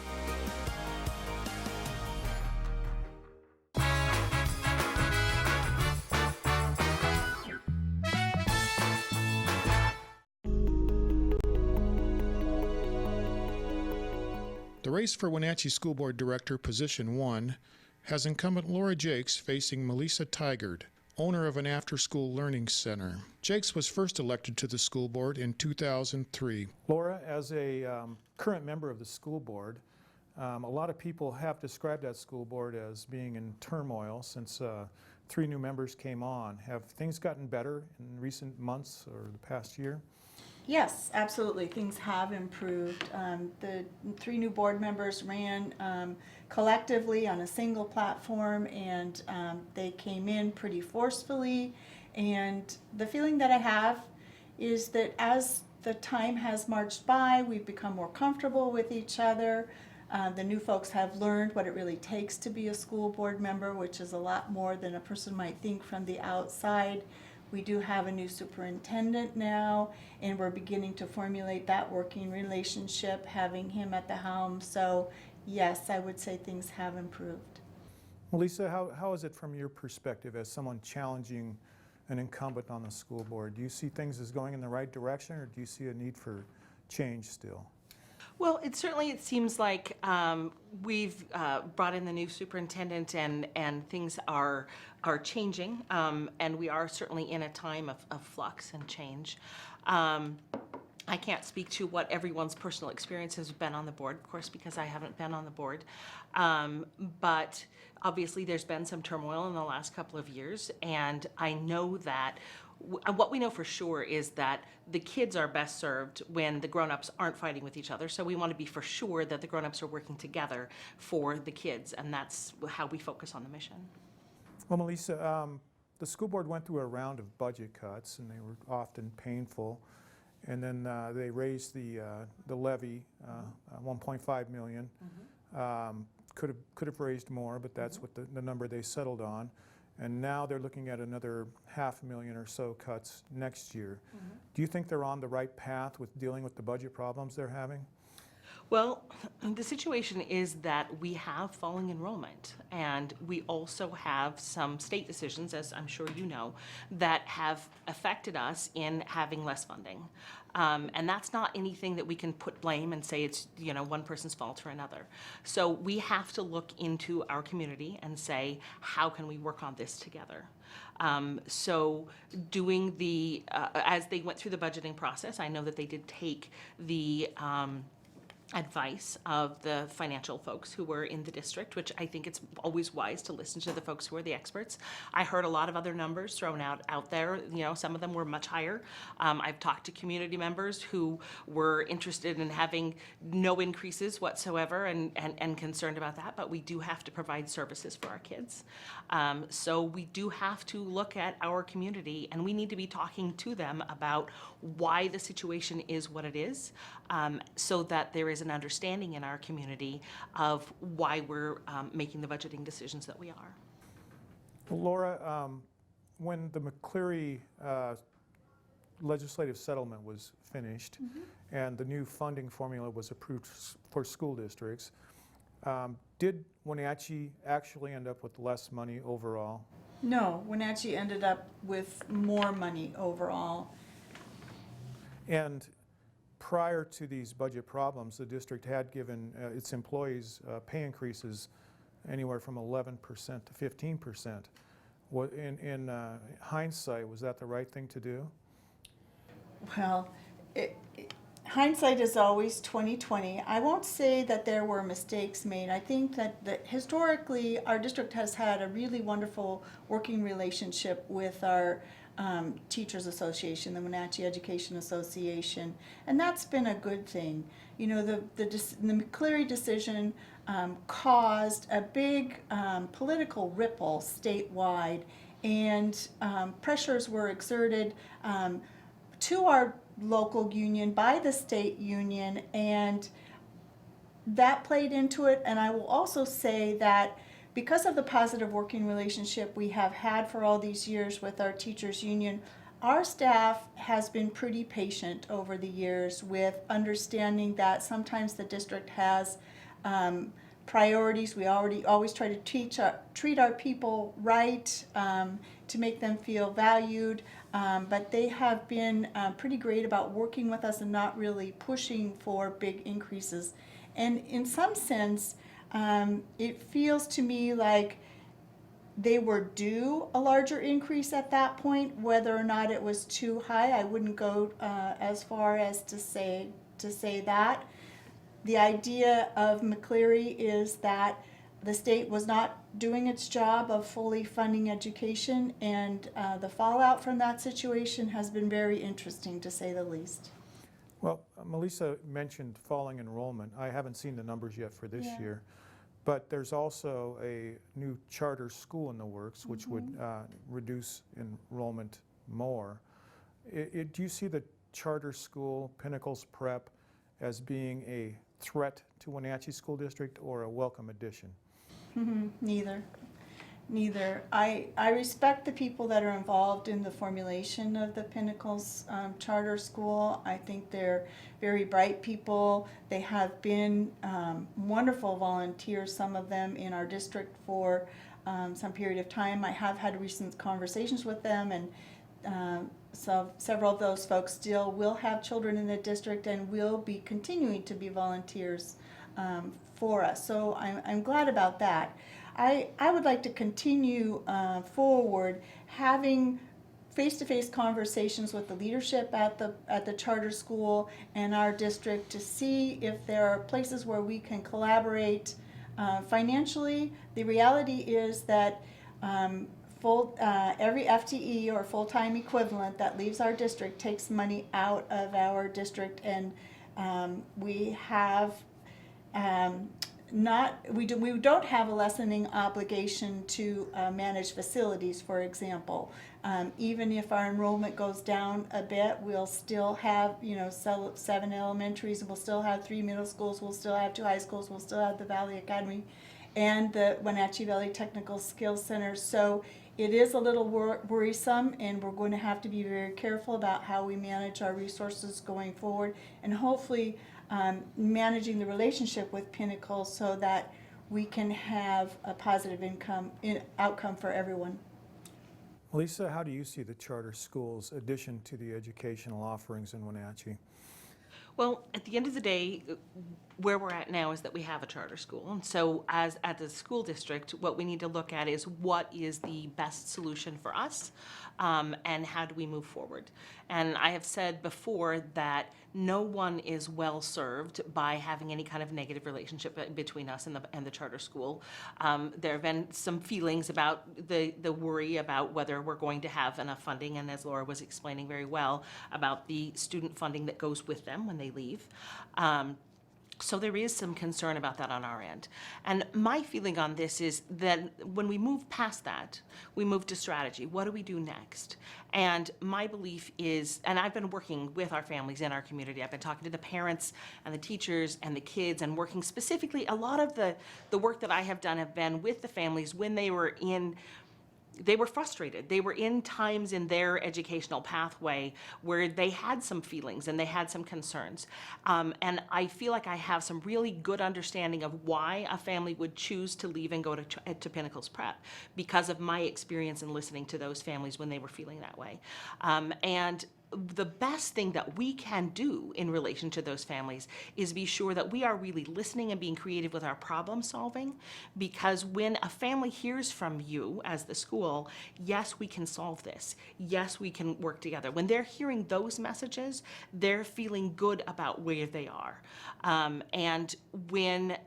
The race for Wenatchee School Board Director Position 1 has incumbent Laura Jaecks facing Meliesa Tigard, owner of an after-school learning center. Jaecks was first elected to the school board in 2003. Laura, as a current member of the school board, a lot of people have described that school board as being in turmoil since 3 new members came on. Have things gotten better in recent months or the past year? Yes, absolutely. Things have improved. The 3 new board members ran collectively on a single platform, and they came in pretty forcefully. And the feeling that I have is that as the time has marched by, we've become more comfortable with each other. The new folks have learned what it really takes to be a school board member, which is a lot more than a person might think from the outside. We do have a new superintendent now, and we're beginning to formulate that working relationship, having him at the helm. So yes, I would say things have improved. Meliesa, how is it from your perspective as someone challenging an incumbent on the school board? Do you see things as going in the right direction, or do you see a need for change still? Well, it seems like we've brought in the new superintendent, and things are changing, and we are certainly in a time of flux and change. I can't speak to what everyone's personal experience has been on the board, of course, because I haven't been on the board. But obviously there's been some turmoil in the last couple of years, and I know that what we know for sure is that the kids are best served when the grown-ups aren't fighting with each other. So we want to be for sure that the grown-ups are working together for the kids, and that's how we focus on the mission. Well, Meliesa, the school board went through a round of budget cuts, and they were often painful. And then they raised the levy, $1.5 million. Could have raised more, but that's what the number they settled on. And now they're looking at another $500,000 or so cuts next year. Do you think they're on the right path with dealing with the budget problems they're having? Well, the situation is that we have falling enrollment, and we also have some state decisions, as I'm sure you know, that have affected us in having less funding. And that's not anything that we can put blame and say it's one person's fault or another. So we have to look into our community and say, how can we work on this together? So doing the, as they went through the budgeting process, I know that they did take the advice of the financial folks who were in the district, which I think it's always wise to listen to the folks who are the experts. I heard a lot of other numbers thrown out there. Some of them were much higher. I've talked to community members who were interested in having no increases whatsoever and concerned about that, but we do have to provide services for our kids. So we do have to look at our community, and we need to be talking to them about why the situation is what it is, so that there is an understanding in our community of why we're making the budgeting decisions that we are. Well, Laura, when the McCleary legislative settlement was finished and the new funding formula was approved for school districts, did Wenatchee actually end up with less money overall? No, Wenatchee ended up with more money overall. And prior to these budget problems, the district had given its employees pay increases anywhere from 11% to 15%. In hindsight, was that the right thing to do? Well, hindsight is always 20/20. I won't say that there were mistakes made. I think that historically our district has had a really wonderful working relationship with our Teachers Association, the Wenatchee Education Association, and that's been a good thing. The McCleary decision caused a big political ripple statewide, and pressures were exerted to our local union by the state union, and that played into it. And I will also say that because of the positive working relationship we have had for all these years with our teachers union, our staff has been pretty patient over the years with understanding that sometimes the district has priorities. We always try to treat our people right, to make them feel valued, but they have been pretty great about working with us and not really pushing for big increases. And in some sense, it feels to me like they were due a larger increase at that point. Whether or not it was too high, I wouldn't go as far as to say that. The idea of McCleary is that the state was not doing its job of fully funding education, and the fallout from that situation has been very interesting, to say the least. Well, Meliesa mentioned falling enrollment. I haven't seen the numbers yet for this year, but there's also a new charter school in the works, which would reduce enrollment more. Do you see the charter school, Pinnacles Prep, as being a threat to Wenatchee School District or a welcome addition? Neither. I respect the people that are involved in the formulation of the Pinnacles Charter School. I think they're very bright people. They have been wonderful volunteers, some of them in our district for some period of time. I have had recent conversations with them, and so several of those folks still will have children in the district and will be continuing to be volunteers for us. So I'm glad about that. I would like to continue forward having face-to-face conversations with the leadership at the charter school and our district to see if there are places where we can collaborate financially. The reality is that every FTE or full-time equivalent that leaves our district takes money out of our district, and we have we don't have a lessening obligation to manage facilities, for example. Even if our enrollment goes down a bit, we'll still have 7 elementaries, we'll still have 3 middle schools, we'll still have 2 high schools, we'll still have the Valley Academy and the Wenatchee Valley Technical Skills Center. So it is a little worrisome, and we're going to have to be very careful about how we manage our resources going forward, and hopefully managing the relationship with Pinnacle so that we can have a positive outcome for everyone. Meliesa, how do you see the charter schools' addition to the educational offerings in Wenatchee? Well, at the end of the day, where we're at now is that we have a charter school. And so as at the school district, what we need to look at is what is the best solution for us, and how do we move forward. And I have said before that no one is well served by having any kind of negative relationship between us and the charter school. There have been some feelings about the worry about whether we're going to have enough funding, and as Laura was explaining very well, about the student funding that goes with them when they leave. So there is some concern about that on our end. And my feeling on this is that when we move past that, we move to strategy. What do we do next? And my belief is, and I've been working with our families in our community, I've been talking to the parents and the teachers and the kids, and working specifically, a lot of the work that I have done have been with the families when they were frustrated. They were in times in their educational pathway where they had some feelings and they had some concerns. And I feel like I have some really good understanding of why a family would choose to leave and go to Pinnacles Prep, because of my experience in listening to those families when they were feeling that way. And the best thing that we can do in relation to those families is be sure that we are really listening and being creative with our problem solving, because when a family hears from you as the school, yes, we can solve this, yes, we can work together. When they're hearing those messages, they're feeling good about where they are. And when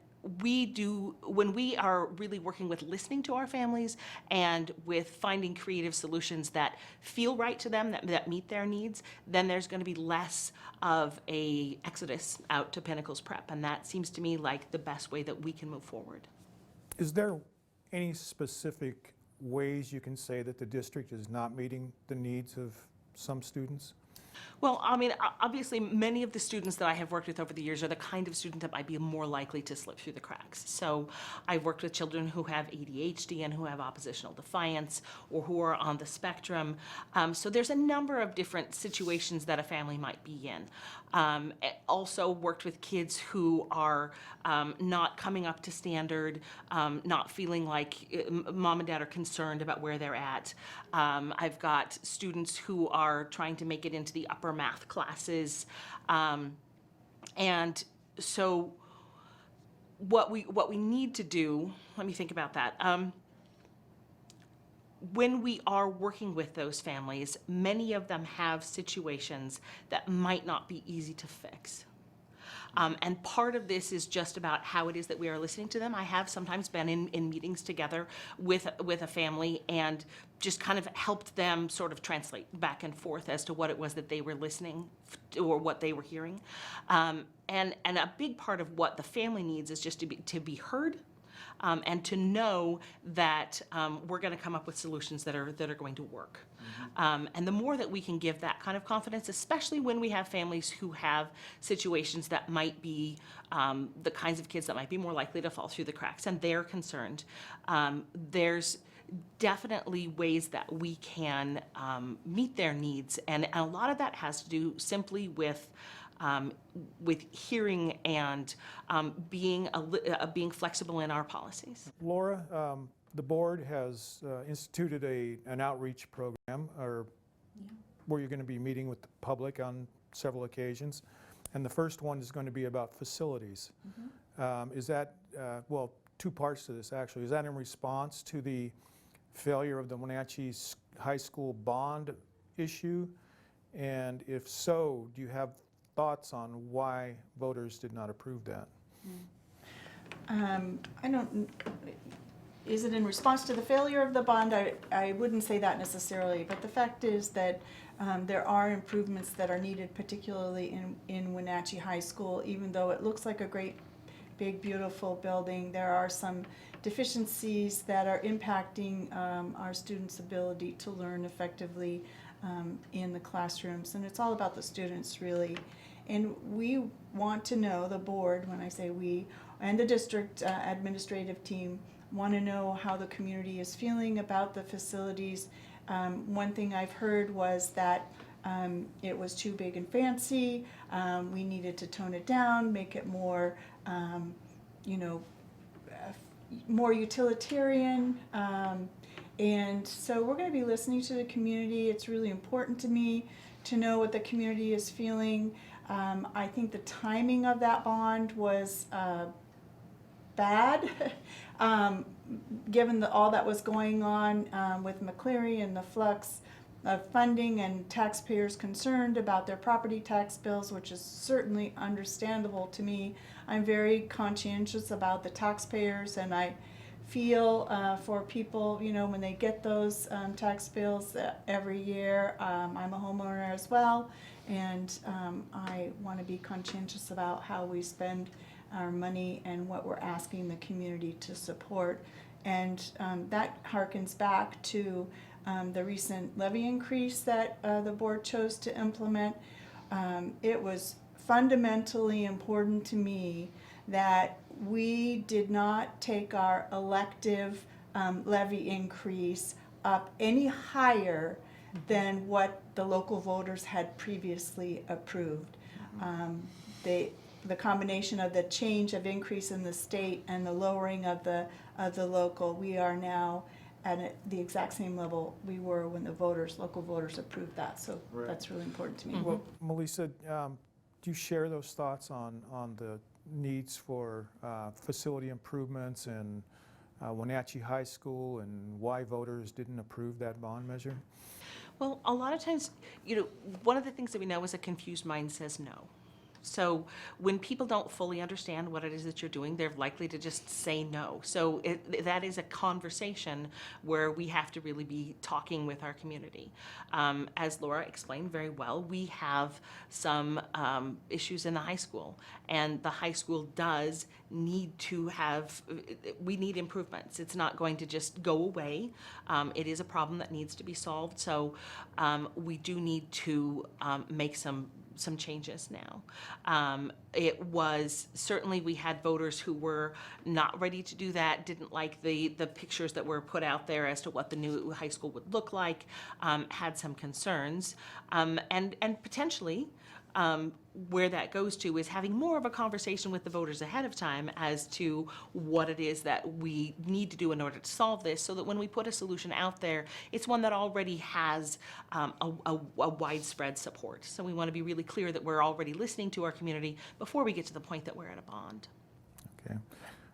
we are really working with listening to our families and with finding creative solutions that feel right to them, that meet their needs, then there's going to be less of a exodus out to Pinnacles Prep, and that seems to me like the best way that we can move forward. Is there any specific ways you can say that the district is not meeting the needs of some students? Well, I mean, obviously, many of the students that I have worked with over the years are the kind of student that might be more likely to slip through the cracks. So I've worked with children who have ADHD and who have oppositional defiance, or who are on the spectrum. So there's a number of different situations that a family might be in. Also worked with kids who are not coming up to standard, not feeling like mom and dad are concerned about where they're at. I've got students who are trying to make it into the upper math classes. And so what we need to do, let me think about that. When we are working with those families, many of them have situations that might not be easy to fix. And part of this is just about how it is that we are listening to them. I have sometimes been in meetings together with a family and just kind of helped them sort of translate back and forth as to what it was that they were listening or what they were hearing. And a big part of what the family needs is just to be heard. And to know that we're going to come up with solutions that are going to work. And the more that we can give that kind of confidence, especially when we have families who have situations that might be the kinds of kids that might be more likely to fall through the cracks, and they're concerned, there's definitely ways that we can meet their needs. And a lot of that has to do simply with hearing and being flexible in our policies. Laura, the board has instituted an outreach program where you're going to be meeting with the public on several occasions. And the first one is going to be about facilities. Is that, well, two parts to this actually. Is that in response to the failure of the Wenatchee High School bond issue? And if so, do you have thoughts on why voters did not approve that? Is it in response to the failure of the bond? I wouldn't say that necessarily, but the fact is that there are improvements that are needed, particularly in Wenatchee High School. Even though it looks like a great, big, beautiful building, there are some deficiencies that are impacting our students' ability to learn effectively in the classrooms. And it's all about the students, really. And we want to know, the board, when I say we, and the district administrative team want to know how the community is feeling about the facilities. One thing I've heard was that it was too big and fancy. We needed to tone it down, make it more, more utilitarian. And so we're going to be listening to the community. It's really important to me to know what the community is feeling. I think the timing of that bond was bad, given all that was going on with McCleary and the flux of funding and taxpayers concerned about their property tax bills, which is certainly understandable to me. I'm very conscientious about the taxpayers, and I feel for people, when they get those tax bills every year. I'm a homeowner as well, and I want to be conscientious about how we spend our money and what we're asking the community to support. And that harkens back to the recent levy increase that the board chose to implement. It was fundamentally important to me that we did not take our elective levy increase up any higher than what the local voters had previously approved. The combination of the change of increase in the state and the lowering of the local, we are now at the exact same level we were when the local voters approved that. So that's really important to me. Well, Meliesa, do you share those thoughts on the needs for facility improvements in Wenatchee High School and why voters didn't approve that bond measure? Well, a lot of times, one of the things that we know is a confused mind says no. So when people don't fully understand what it is that you're doing, they're likely to just say no. So that is a conversation where we have to really be talking with our community. As Laura explained very well, we have some issues in the high school, and the high school does need to we need improvements. It's not going to just go away. It is a problem that needs to be solved. So we do need to make some changes now. It was certainly, we had voters who were not ready to do that, didn't like the pictures that were put out there as to what the new high school would look like, had some concerns, and potentially where that goes to is having more of a conversation with the voters ahead of time as to what it is that we need to do in order to solve this, so that when we put a solution out there, it's one that already has a widespread support. So we want to be really clear that we're already listening to our community before we get to the point that we're at a bond. Okay.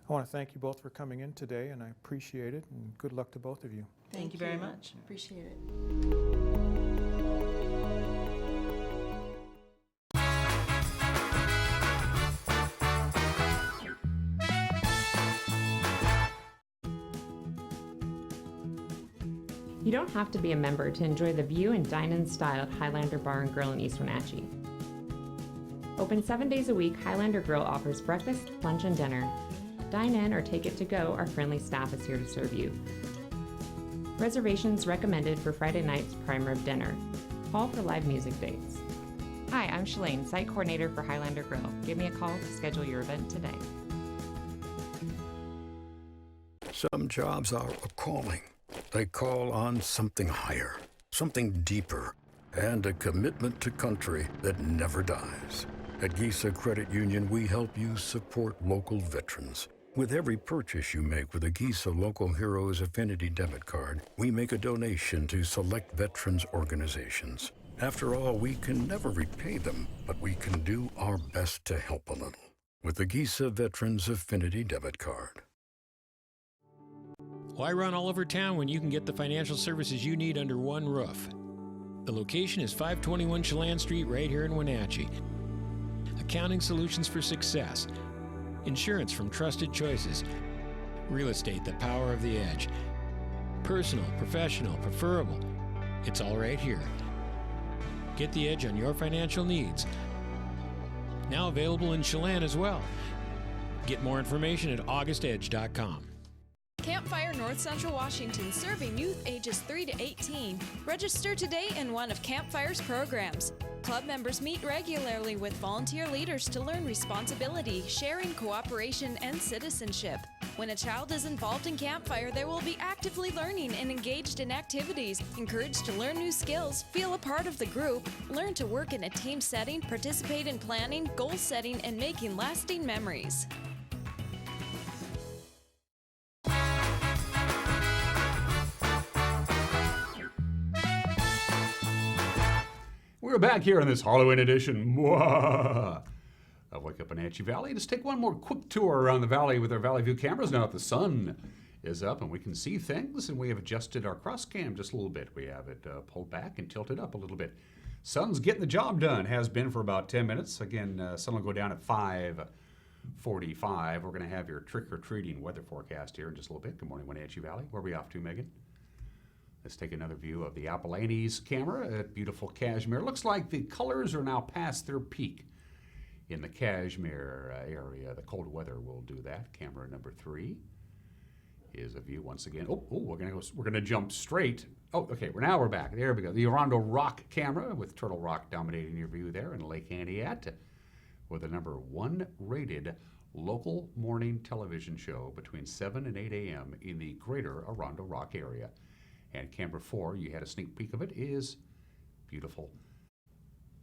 I want to thank you both for coming in today, and I appreciate it, and good luck to both of you. Thank you very much. Appreciate it. You don't have to be a member to enjoy the view and dine in style at Highlander Bar and Grill in East Wenatchee. Open 7 days a week, Highlander Grill offers breakfast, lunch, and dinner. Dine in or take it to go, our friendly staff is here to serve you. Reservations recommended for Friday night's prime rib dinner. Call for live music dates. Hi, I'm Shalane, site coordinator for Highlander Grill. Give me a call to schedule your event today. Some jobs are a calling. They call on something higher, something deeper, and a commitment to country that never dies. At Giesa Credit Union, we help you support local veterans. With every purchase you make with a Giesa Local Heroes Affinity debit card, we make a donation to select veterans organizations. After all, we can never repay them, but we can do our best to help a little with the Giesa Veterans Affinity debit card. Why run all over town when you can get the financial services you need under one roof? The location is 521 Chelan Street right here in Wenatchee. Accounting solutions for success. Insurance from trusted choices. Real estate, the power of the edge. Personal, professional, preferable. It's all right here. Get the edge on your financial needs. Now available in Chelan as well. Get more information at augustedge.com. Campfire North Central Washington, serving youth ages 3 to 18. Register today in one of Campfire's programs. Club members meet regularly with volunteer leaders to learn responsibility, sharing, cooperation, and citizenship. When a child is involved in Campfire, they will be actively learning and engaged in activities, encouraged to learn new skills, feel a part of the group, learn to work in a team setting, participate in planning, goal setting, and making lasting memories. We're back here in this Halloween edition of Wake Up Wenatchee Valley. Let's take one more quick tour around the valley with our Valley View cameras now that the sun is up and we can see things, and we have adjusted our cross cam just a little bit. We have it pulled back and tilted up a little bit. Sun's getting the job done, has been for about 10 minutes. Again, sun will go down at 5:45. We're going to have your trick-or-treating weather forecast here in just a little bit. Good morning, Wenatchee Valley. Where are we off to, Megan? Let's take another view of the Appalachians camera at beautiful Cashmere. Looks like the colors are now past their peak in the Cashmere area. The cold weather will do that. Camera number 3 is a view once again. We're gonna jump straight. Okay, now we're back. There we go. The Arundel Rock camera with Turtle Rock dominating your view there in Lake Antioch with a number 1 rated local morning television show between 7 and 8 a.m. in the greater Arundel Rock area. And camera 4, you had a sneak peek of it, is beautiful,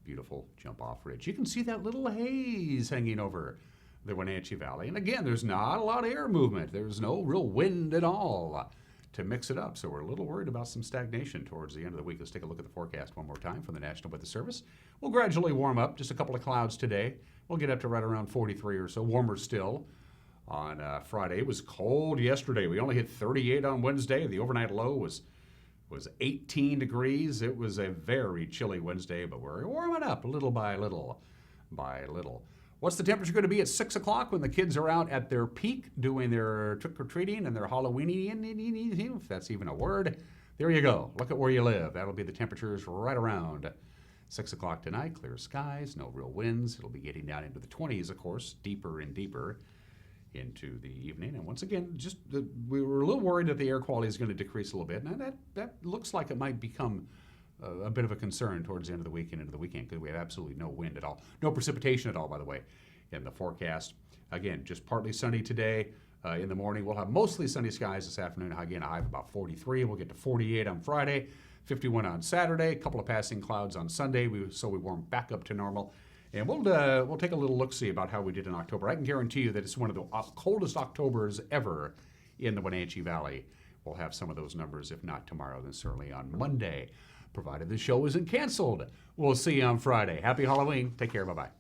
beautiful Jump Off Ridge. You can see that little haze hanging over the Wenatchee Valley. And again, there's not a lot of air movement. There's no real wind at all to mix it up. So we're a little worried about some stagnation towards the end of the week. Let's take a look at the forecast one more time from the National Weather Service. We'll gradually warm up. Just a couple of clouds today. We'll get up to right around 43 or so. Warmer still on Friday. It was cold yesterday. We only hit 38 on Wednesday. The overnight low was 18 degrees. It was a very chilly Wednesday, but we're warming up little by little by little. What's the temperature going to be at 6 o'clock when the kids are out at their peak doing their trick-or-treating and their Halloweeny, if that's even a word? There you go. Look at where you live. That'll be the temperatures right around 6 o'clock tonight. Clear skies, no real winds. It'll be getting down into the 20s, of course, deeper and deeper into the evening. And once again, we were a little worried that the air quality is going to decrease a little bit. Now that looks like it might become a bit of a concern towards the end of the week and into the weekend, because we have absolutely no wind at all. No precipitation at all, by the way, in the forecast. Again, just partly sunny today. In the morning, we'll have mostly sunny skies this afternoon. Again, a high of about 43. We'll get to 48 on Friday, 51 on Saturday, a couple of passing clouds on Sunday, so we warm back up to normal. And we'll take a little look-see about how we did in October. I can guarantee you that it's one of the coldest Octobers ever in the Wenatchee Valley. We'll have some of those numbers, if not tomorrow, then certainly on Monday, provided the show isn't canceled. We'll see you on Friday. Happy Halloween. Take care. Bye-bye.